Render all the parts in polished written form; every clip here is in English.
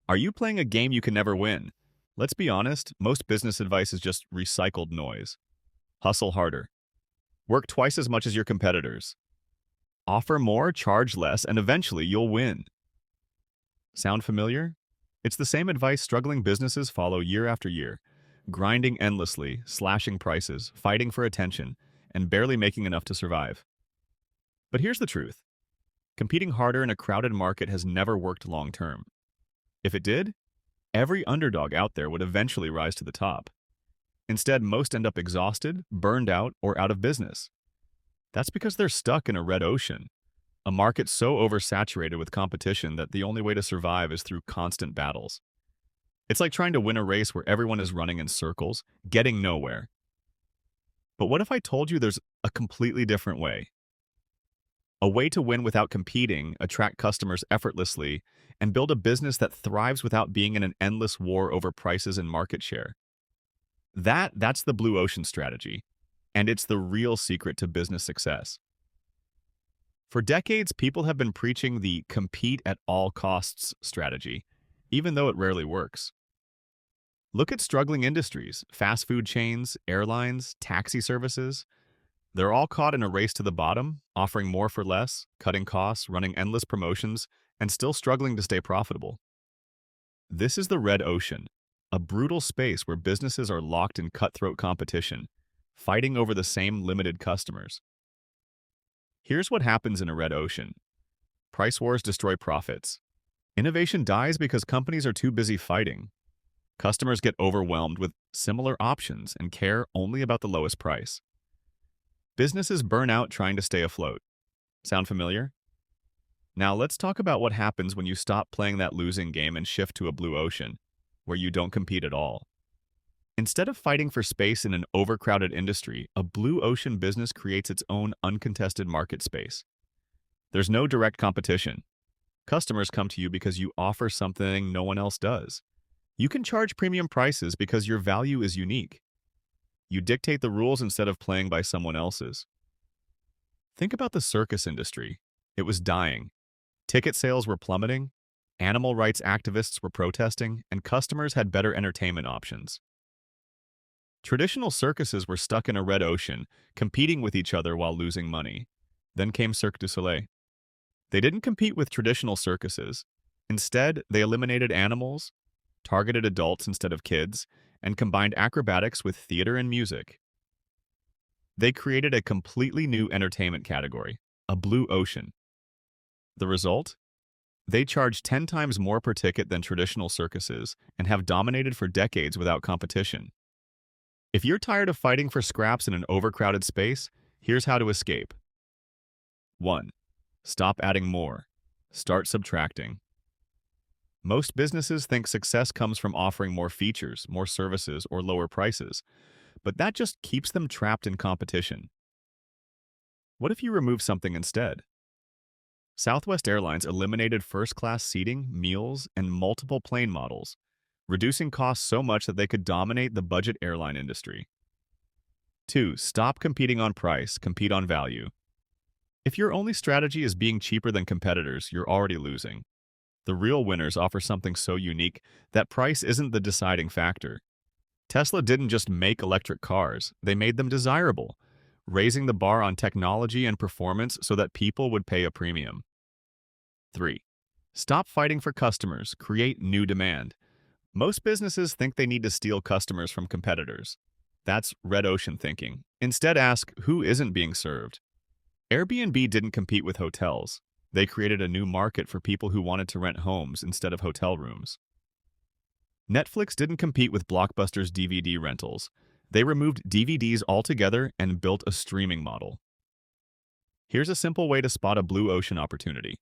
Are you playing a game you can never win? Let's be honest, most business advice is just recycled noise. Hustle harder. Work twice as much as your competitors. Offer more, charge less, and eventually you'll win. Sound familiar? It's the same advice struggling businesses follow year after year, grinding endlessly, slashing prices, fighting for attention, and barely making enough to survive. But here's the truth. Competing harder in a crowded market has never worked long term. If it did, every underdog out there would eventually rise to the top. Instead, most end up exhausted, burned out, or out of business. That's because they're stuck in a red ocean, a market so oversaturated with competition that the only way to survive is through constant battles. It's like trying to win a race where everyone is running in circles, getting nowhere. But what if I told you there's a completely different way? A way to win without competing, attract customers effortlessly, and build a business that thrives without being in an endless war over prices and market share. That's the blue ocean strategy, and it's the real secret to business success. For decades, people have been preaching the compete at all costs strategy, even though it rarely works. Look at struggling industries, fast food chains, airlines, taxi services. They're all caught in a race to the bottom, offering more for less, cutting costs, running endless promotions, and still struggling to stay profitable. This is the red ocean, a brutal space where businesses are locked in cutthroat competition, fighting over the same limited customers. Here's what happens in a red ocean. Price wars destroy profits. Innovation dies because companies are too busy fighting. Customers get overwhelmed with similar options and care only about the lowest price. Businesses burn out trying to stay afloat. Sound familiar? Now let's talk about what happens when you stop playing that losing game and shift to a blue ocean, where you don't compete at all. Instead of fighting for space in an overcrowded industry, a blue ocean business creates its own uncontested market space. There's no direct competition. Customers come to you because you offer something no one else does. You can charge premium prices because your value is unique. You dictate the rules instead of playing by someone else's. Think about the circus industry. It was dying. Ticket sales were plummeting, animal rights activists were protesting, and customers had better entertainment options. Traditional circuses were stuck in a red ocean, competing with each other while losing money. Then came Cirque du Soleil. They didn't compete with traditional circuses. Instead, they eliminated animals, targeted adults instead of kids, and combined acrobatics with theater and music. They created a completely new entertainment category, a blue ocean. The result? They charge 10 times more per ticket than traditional circuses and have dominated for decades without competition. If you're tired of fighting for scraps in an overcrowded space, here's how to escape. 1. Stop adding more. Start subtracting. Most businesses think success comes from offering more features, more services, or lower prices, but that just keeps them trapped in competition. What if you remove something instead? Southwest Airlines eliminated first-class seating, meals, and multiple plane models, reducing costs so much that they could dominate the budget airline industry. 2. Stop competing on price, compete on value. If your only strategy is being cheaper than competitors, you're already losing. The real winners offer something so unique that price isn't the deciding factor. Tesla didn't just make electric cars, they made them desirable, raising the bar on technology and performance so that people would pay a premium. 3. Stop fighting for customers, create new demand. Most businesses think they need to steal customers from competitors. That's red ocean thinking. Instead, ask, who isn't being served? Airbnb didn't compete with hotels. They created a new market for people who wanted to rent homes instead of hotel rooms. Netflix didn't compete with Blockbuster's DVD rentals. They removed DVDs altogether and built a streaming model. Here's a simple way to spot a blue ocean opportunity.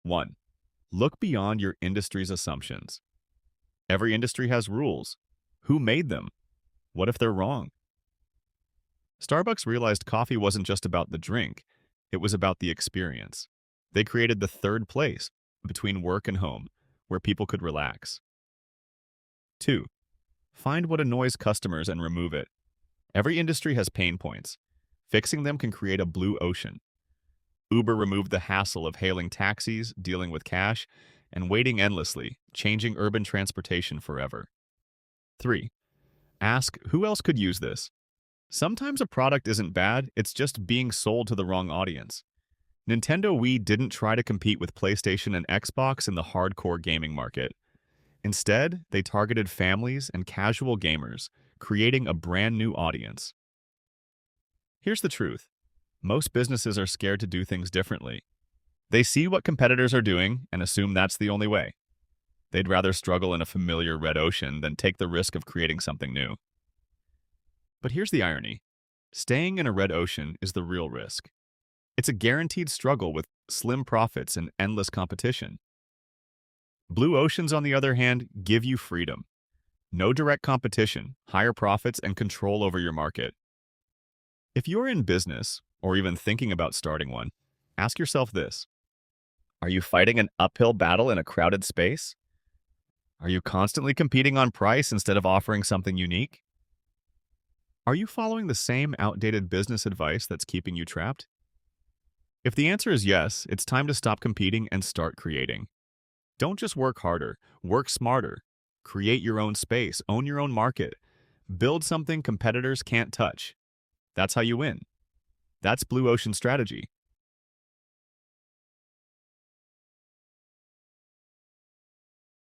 1. Look beyond your industry's assumptions. Every industry has rules. Who made them? What if they're wrong? Starbucks realized coffee wasn't just about the drink, it was about the experience. They created the third place, between work and home, where people could relax. 2. Find what annoys customers and remove it. Every industry has pain points. Fixing them can create a blue ocean. Uber removed the hassle of hailing taxis, dealing with cash, and waiting endlessly, changing urban transportation forever. 3. Ask who else could use this. Sometimes a product isn't bad, it's just being sold to the wrong audience. Nintendo Wii didn't try to compete with PlayStation and Xbox in the hardcore gaming market. Instead, they targeted families and casual gamers, creating a brand new audience. Here's the truth. Most businesses are scared to do things differently. They see what competitors are doing and assume that's the only way. They'd rather struggle in a familiar red ocean than take the risk of creating something new. But here's the irony. Staying in a red ocean is the real risk. It's a guaranteed struggle with slim profits and endless competition. Blue oceans, on the other hand, give you freedom. No direct competition, higher profits, and control over your market. If you're in business, or even thinking about starting one, ask yourself this. Are you fighting an uphill battle in a crowded space? Are you constantly competing on price instead of offering something unique? Are you following the same outdated business advice that's keeping you trapped? If the answer is yes, it's time to stop competing and start creating. Don't just work harder, work smarter. Create your own space, own your own market. Build something competitors can't touch. That's how you win. That's Blue Ocean Strategy.